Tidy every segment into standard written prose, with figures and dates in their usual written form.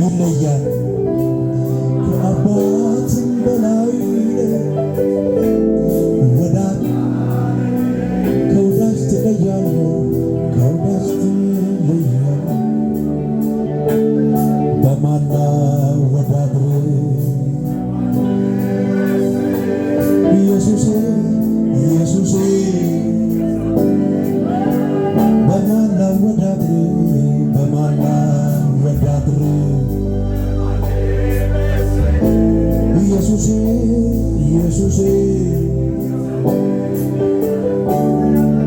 ይለያል ከአባትም በላይ ወዳጅ ከወዳጅ ትለያለህ ከወዳጅ ትለያለህ በማን ላወዳድር ኢየሱሴ ኢየሱሴ በማን ላወዳድር በማን ላወዳድር ኢየሱሴ ኢየሱሴ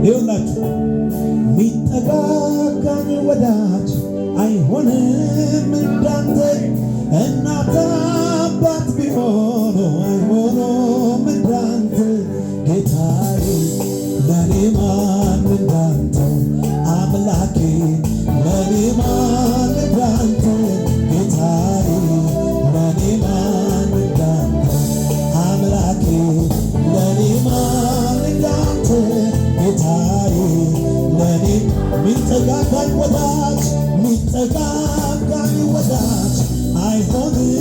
ይኸውላችሁ ሚጠጋጋኝ ወዳጅ አይሆንም እንዳንተ እናት አባት ቢሆኑ አይሆኑም እንዳንተ ጌታዬ ለኔ ማን እንዳንተ አምላኬ ለኔ ማን እንዳንተ ጌታዬ ለኔ ማን እንዳንተ አምላኬ ለኔ ማን እንዳንተ ጌታዬ ለኔ ሚጠጋጋኝ ወዳጅ አይሆንም